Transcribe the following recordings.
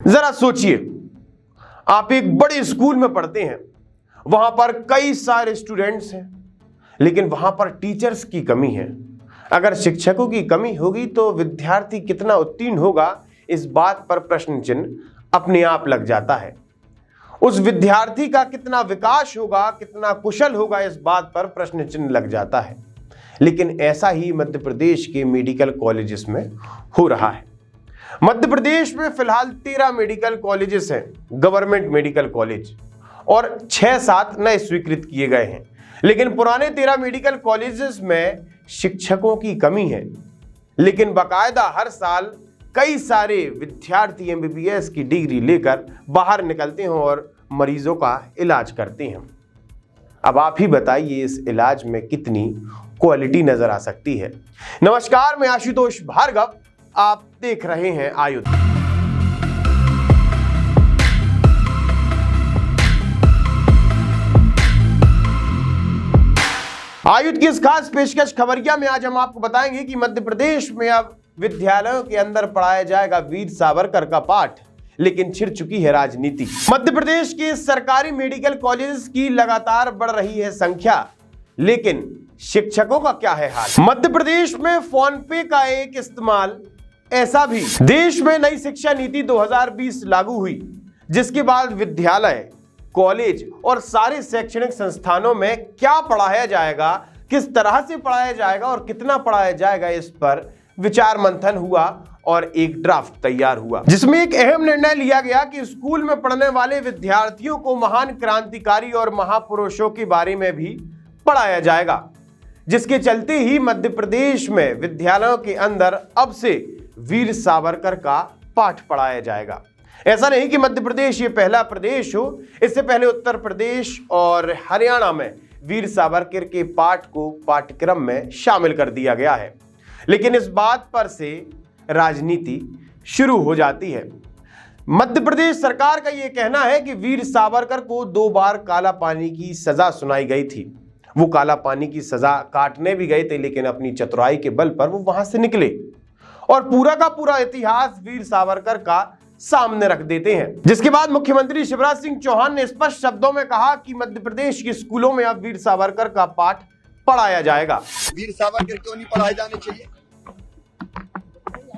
जरा सोचिए, आप एक बड़े स्कूल में पढ़ते हैं, वहां पर कई सारे स्टूडेंट्स हैं, लेकिन वहां पर टीचर्स की कमी है। अगर शिक्षकों की कमी होगी तो विद्यार्थी कितना उत्तीर्ण होगा, इस बात पर प्रश्न चिन्ह अपने आप लग जाता है। उस विद्यार्थी का कितना विकास होगा, कितना कुशल होगा, इस बात पर प्रश्न चिन्ह लग जाता है। लेकिन ऐसा ही मध्य प्रदेश के मेडिकल कॉलेजेस में हो रहा है। मध्य प्रदेश में फिलहाल 13 मेडिकल कॉलेजेस हैं, गवर्नमेंट मेडिकल कॉलेज, और 6-7 नए स्वीकृत किए गए हैं। लेकिन पुराने 13 मेडिकल कॉलेजेस में शिक्षकों की कमी है। लेकिन बाकायदा हर साल कई सारे विद्यार्थी एमबीबीएस की डिग्री लेकर बाहर निकलते हैं और मरीजों का इलाज करते हैं। अब आप ही बताइए, इस इलाज में कितनी क्वालिटी नजर आ सकती है। नमस्कार, मैं आशुतोष भार्गव, आप देख रहे हैं आयुध। आयुध की इस खास पेशकश खबरिया में आज हम आपको बताएंगे कि मध्य प्रदेश में अब विद्यालयों के अंदर पढ़ाया जाएगा वीर सावरकर का पाठ, लेकिन छिड़ चुकी है राजनीति। मध्य प्रदेश के सरकारी मेडिकल कॉलेजेस की लगातार बढ़ रही है संख्या, लेकिन शिक्षकों का क्या है हाल। मध्य प्रदेश में फोन पे का एक इस्तेमाल ऐसा भी। देश में नई शिक्षा नीति 2020 लागू हुई, जिसके बाद विद्यालय, कॉलेज और सारे शैक्षणिक संस्थानों में क्या पढ़ाया जाएगा, किस तरह से पढ़ाया जाएगा और कितना पढ़ाया जाएगा, इस पर विचार मंथन हुआ और एक ड्राफ्ट तैयार हुआ, जिसमें एक अहम निर्णय लिया गया कि स्कूल में पढ़ने वाले विद्यार्थियों को महान क्रांतिकारी और महापुरुषों के बारे में भी पढ़ाया जाएगा। जिसके चलते ही मध्य प्रदेश में विद्यालयों के अंदर अब से वीर सावरकर का पाठ पढ़ाया जाएगा। ऐसा नहीं कि मध्य प्रदेश ये पहला प्रदेश हो, इससे पहले उत्तर प्रदेश और हरियाणा में वीर सावरकर के पाठ को पाठ्यक्रम में शामिल कर दिया गया है। लेकिन इस बात पर से राजनीति शुरू हो जाती है। मध्य प्रदेश सरकार का यह कहना है कि वीर सावरकर को 2 बार काला पानी की सजा सुनाई गई थी। वो काला पानी की सजा काटने भी गए थे, लेकिन अपनी चतुराई के बल पर वो वहां से निकले और पूरा का पूरा इतिहास वीर सावरकर का सामने रख देते हैं। जिसके बाद मुख्यमंत्री शिवराज सिंह चौहान ने स्पष्ट शब्दों में कहा कि मध्य प्रदेश के स्कूलों में अब वीर सावरकर का पाठ पढ़ाया जाएगा। वीर सावरकर क्यों नहीं पढ़ाए जाने चाहिए?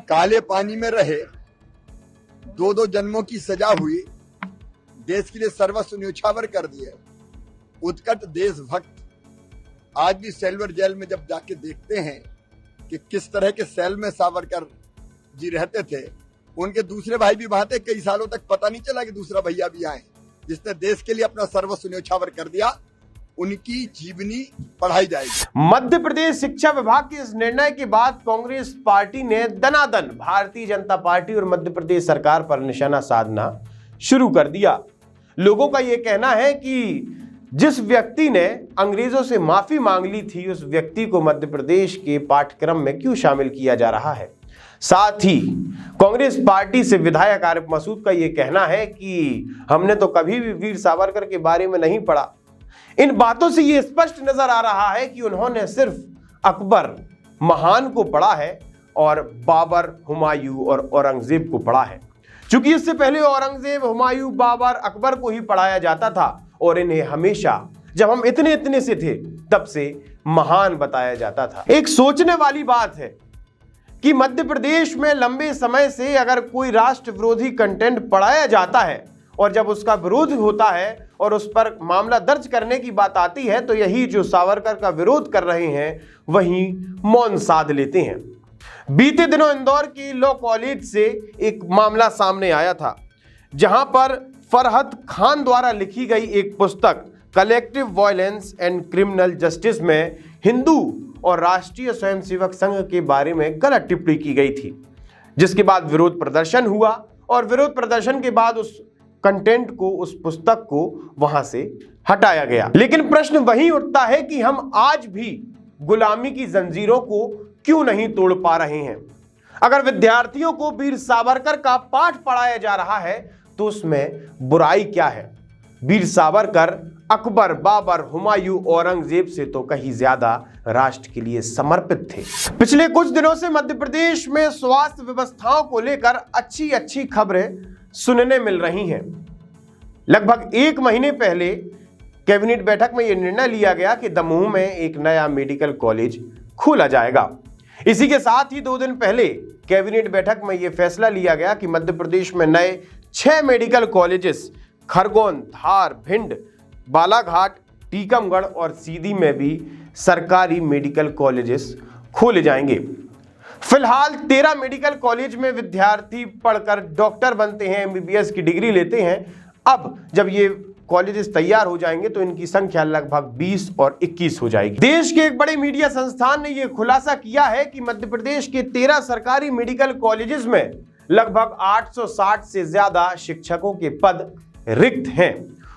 काले पानी में रहे, 2-2 जन्मों की सजा हुई, देश के लिए सर्वस्व न्यौछावर कर दिए, उत्कट देशभक्त आज भी सेलवर जेल में जब जाके देखते हैं कि किस तरह के सेल में सावरकर जी रहते थे, उनके दूसरे भाई भी वहां थे, कई सालों तक पता नहीं चला कि दूसरा भैया भी आए, जिसने देश के लिए अपना सर्वस्व न्यौछावर कर दिया, उनकी जीवनी पढ़ाई जाएगी। मध्य प्रदेश शिक्षा विभाग के इस निर्णय के बाद कांग्रेस पार्टी ने दनादन भारतीय जनता पार्टी और मध्य प्रदेश सरकार पर निशाना साधना शुरू कर दिया। लोगों का यह कहना है कि जिस व्यक्ति ने अंग्रेजों से माफी मांग ली थी, उस व्यक्ति को मध्य प्रदेश के पाठ्यक्रम में क्यों शामिल किया जा रहा है। साथ ही कांग्रेस पार्टी से विधायक आरिफ मसूद का यह कहना है कि हमने तो कभी भी वीर सावरकर के बारे में नहीं पढ़ा। इन बातों से यह स्पष्ट नजर आ रहा है कि उन्होंने सिर्फ अकबर महान को पढ़ा है और बाबर, हुमायूं और औरंगजेब को पढ़ा है। क्योंकि इससे पहले औरंगजेब, हुमायूं, बाबर, अकबर को ही पढ़ाया जाता था और इन्हें हमेशा जब हम इतने से थे तब से महान बताया जाता था। एक सोचने वाली बात है कि मध्य प्रदेश में लंबे समय से अगर कोई राष्ट्र विरोधी कंटेंट पढ़ाया जाता है और जब उसका विरोध होता है और उस पर मामला दर्ज करने की बात आती है, तो यही जो सावरकर का विरोध कर रहे हैं वही मौन साध लेते हैं। बीते दिनों इंदौर के लॉ कॉलेज से एक मामला सामने आया था, जहां पर फरहत खान द्वारा लिखी गई एक पुस्तक collective violence and criminal justice में हिंदू और राष्ट्रीय स्वयंसेवक संघ के बारे में गलत टिप्पणी की गई थी। जिसके बाद विरोध प्रदर्शन हुआ और विरोध प्रदर्शन के बाद उस कंटेंट को, उस पुस्तक को वहां से हटाया गया। लेकिन प्रश्न वही उठता है कि हम आज भी गुलामी की जंजीरों को क्यों नहीं तोड़ पा रहे हैं। अगर विद्यार्थियों को वीर सावरकर का पाठ पढ़ाया जा रहा है तो उसमें बुराई क्या है। वीर सावरकर अकबर, बाबर, हुमायूं, औरंगजेब से तो कहीं ज्यादा राष्ट्र के लिए समर्पित थे। पिछले कुछ दिनों से मध्य प्रदेश में स्वास्थ्य व्यवस्थाओं को लेकर अच्छी खबरें सुनने मिल रही हैं। लगभग 1 महीने पहले कैबिनेट बैठक में यह निर्णय लिया गया कि दमोह में एक नया मेडिकल कॉलेज खोला जाएगा। इसी के साथ ही 2 दिन पहले कैबिनेट बैठक में यह फैसला लिया गया कि मध्य प्रदेश में नए 6 मेडिकल कॉलेजेस खरगोन, धार, भिंड, बालाघाट, टीकमगढ़ और सीधी में भी सरकारी मेडिकल कॉलेजेस खोले जाएंगे। फिलहाल 13 मेडिकल कॉलेज में विद्यार्थी पढ़कर डॉक्टर बनते हैं, एमबीबीएस की डिग्री लेते हैं। अब जब ये कॉलेजेस तैयार हो जाएंगे तो इनकी संख्या लगभग 20 और 21 हो जाएगी। देश के एक बड़े मीडिया संस्थान ने यह खुलासा किया है कि मध्य प्रदेश के 13 सरकारी मेडिकल कॉलेजेस में लगभग 860 से ज्यादा शिक्षकों के पद रिक्त हैं।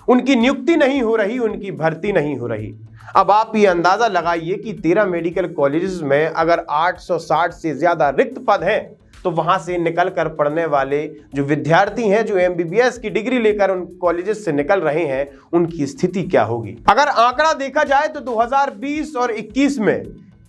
उनकी नियुक्ति नहीं हो रही, उनकी भर्ती नहीं हो रही। अब आप ये अंदाजा लगाइए कि 13 मेडिकल कॉलेजेस में अगर 860 से ज्यादा रिक्त पद हैं तो वहां से निकल कर पढ़ने वाले जो विद्यार्थी हैं, जो एमबीबीएस की डिग्री लेकर उन कॉलेजेस से निकल रहे हैं, उनकी स्थिति क्या होगी। अगर आंकड़ा देखा जाए तो 2020 और 21 में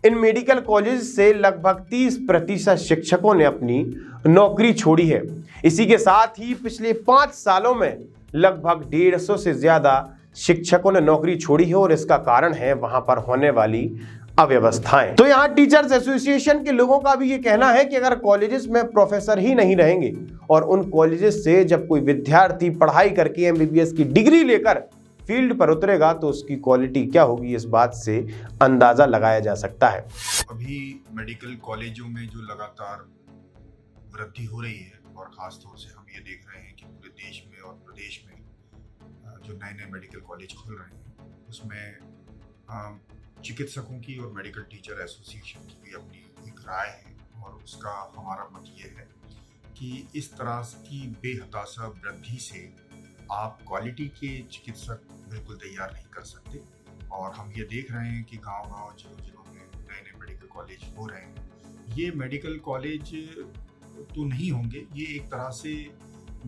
इन मेडिकल कॉलेज से लगभग 30% शिक्षकों ने अपनी नौकरी छोड़ी है। इसी के साथ ही पिछले 5 सालों में लगभग 150 से ज्यादा शिक्षकों ने नौकरी छोड़ी है और इसका कारण है वहां पर होने वाली अव्यवस्थाएं। तो यहां टीचर्स एसोसिएशन के लोगों का भी ये कहना है कि अगर कॉलेजेस में प्रोफेसर ही नहीं रहेंगे और उन कॉलेजेस से जब कोई विद्यार्थी पढ़ाई करके एमबीबीएस की डिग्री लेकर फील्ड पर उतरेगा तो उसकी क्वालिटी क्या होगी, इस बात से अंदाजा लगाया जा सकता है। अभी मेडिकल कॉलेजों में जो लगातार वृद्धि हो रही है और खास तौर से हम ये देख रहे हैं कि पूरे देश में और प्रदेश में जो नए मेडिकल कॉलेज खुल रहे हैं उसमें चिकित्सकों की और मेडिकल टीचर एसोसिएशन की भी अपनी एक राय है और उसका हमारा मत ये है कि इस तरह की बेहताशा वृद्धि से आप क्वालिटी के चिकित्सक बिल्कुल तैयार नहीं कर सकते। और हम ये देख रहे हैं कि गांव-गांव, जिलों में नए मेडिकल कॉलेज हो रहे हैं। ये मेडिकल कॉलेज तो नहीं होंगे, ये एक तरह से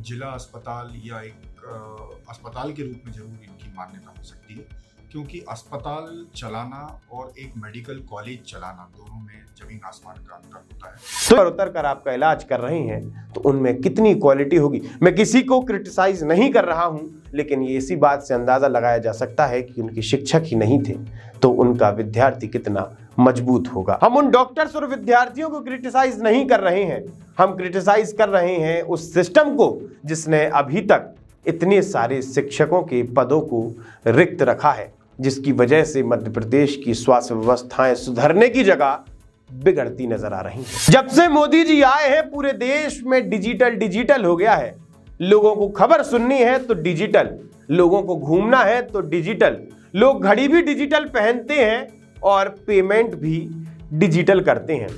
जिला अस्पताल या एक अस्पताल के रूप में जरूर इनकी मान्यता हो सकती है, क्योंकि अस्पताल चलाना और एक मेडिकल कॉलेज चलाना दोनों में जमीन आसमान का अंतर होता है। तो उतर कर आपका इलाज कर रहे हैं तो उनमें कितनी क्वालिटी होगी। मैं किसी को क्रिटिसाइज नहीं कर रहा हूं, लेकिन ये इसी बात से अंदाजा लगाया जा सकता है कि उनके शिक्षक ही नहीं थे तो उनका विद्यार्थी कितना मजबूत होगा। हम उन डॉक्टर्स और विद्यार्थियों को क्रिटिसाइज नहीं कर रहे हैं, हम क्रिटिसाइज कर रहे हैं उस सिस्टम को जिसने अभी तक इतने सारे शिक्षकों के पदों को रिक्त रखा है, जिसकी वजह से मध्य प्रदेश की स्वास्थ्य व्यवस्थाएं सुधरने की जगह बिगड़ती नजर आ रही हैं। जब से मोदी जी आए हैं पूरे देश में डिजिटल हो गया है। लोगों को खबर सुननी है तो डिजिटल, लोगों को घूमना है तो डिजिटल, लोग घड़ी भी डिजिटल पहनते हैं और पेमेंट भी डिजिटल करते हैं।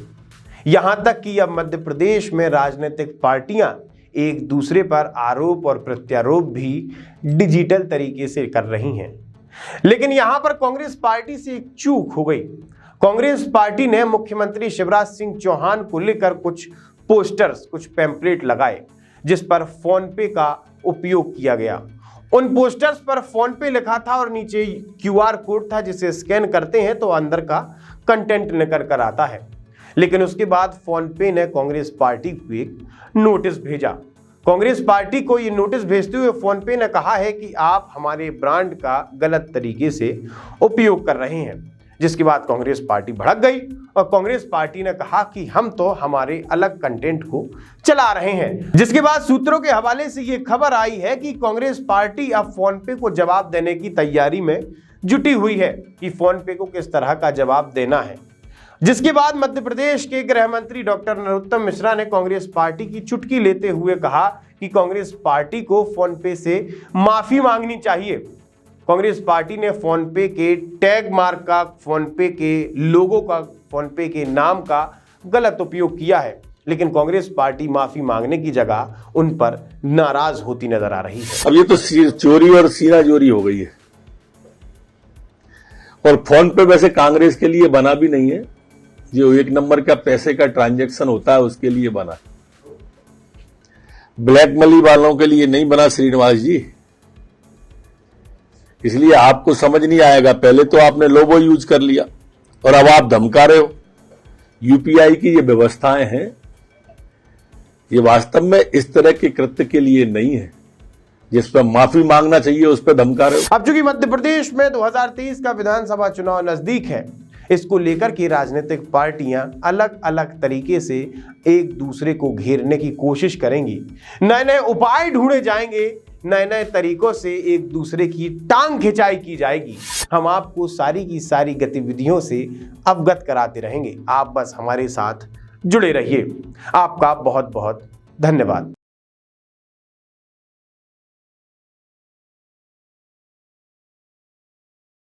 यहां तक कि अब मध्य प्रदेश में राजनीतिक पार्टियां एक दूसरे पर आरोप और प्रत्यारोप भी डिजिटल तरीके से कर रही हैं। लेकिन यहां पर कांग्रेस पार्टी से एक चूक हो गई। कांग्रेस पार्टी ने मुख्यमंत्री शिवराज सिंह चौहान को लेकर कुछ पोस्टर्स, कुछ पैम्पलेट लगाए जिस पर फोन पे का उपयोग किया गया। उन पोस्टर्स पर फोन पे लिखा था और नीचे क्यूआर कोड था जिसे स्कैन करते हैं तो अंदर का कंटेंट निकल कर आता है। लेकिन उसके बाद फोन पे ने कांग्रेस पार्टी को एक नोटिस भेजा। कांग्रेस पार्टी को ये नोटिस भेजते हुए फोन पे ने कहा है कि आप हमारे ब्रांड का गलत तरीके से उपयोग कर रहे हैं, जिसके बाद कांग्रेस पार्टी भड़क गई और कांग्रेस पार्टी ने कहा कि हम तो हमारे अलग कंटेंट को चला रहे हैं। जिसके बाद सूत्रों के हवाले से ये खबर आई है कि कांग्रेस पार्टी अब फोन पे को जवाब देने की तैयारी में जुटी हुई है कि फोन पे को किस तरह का जवाब देना है। जिसके बाद मध्य प्रदेश के गृह मंत्री डॉक्टर नरोत्तम मिश्रा ने कांग्रेस पार्टी की चुटकी लेते हुए कहा कि कांग्रेस पार्टी को फोन पे से माफी मांगनी चाहिए। कांग्रेस पार्टी ने फोन पे के टैग मार्क का, फोन पे के लोगो का, फोन पे के नाम का गलत उपयोग किया है, लेकिन कांग्रेस पार्टी माफी मांगने की जगह उन पर नाराज होती नजर आ रही है। अब ये तो चोरी और सीना चोरी हो गई है और फोन पे वैसे कांग्रेस के लिए बना भी नहीं है, जो 1 नंबर का पैसे का ट्रांजैक्शन होता है उसके लिए बना, ब्लैक मनी वालों के लिए नहीं बना श्रीनिवास जी। इसलिए आपको समझ नहीं आएगा। पहले तो आपने लोगो यूज कर लिया और अब आप धमका रहे हो। यूपीआई की ये व्यवस्थाएं हैं, ये वास्तव में इस तरह के कृत्य के लिए नहीं है। जिस पर माफी मांगना चाहिए उस पर धमका रहे हो। अब चूंकि मध्य प्रदेश में 2023 का विधानसभा चुनाव नजदीक है, इसको लेकर के राजनीतिक पार्टियां अलग अलग तरीके से एक दूसरे को घेरने की कोशिश करेंगी। नए नए उपाय ढूंढे जाएंगे, नए नए तरीकों से एक दूसरे की टांग खिंचाई की जाएगी। हम आपको सारी की सारी गतिविधियों से अवगत कराते रहेंगे। आप बस हमारे साथ जुड़े रहिए। आपका बहुत बहुत धन्यवाद।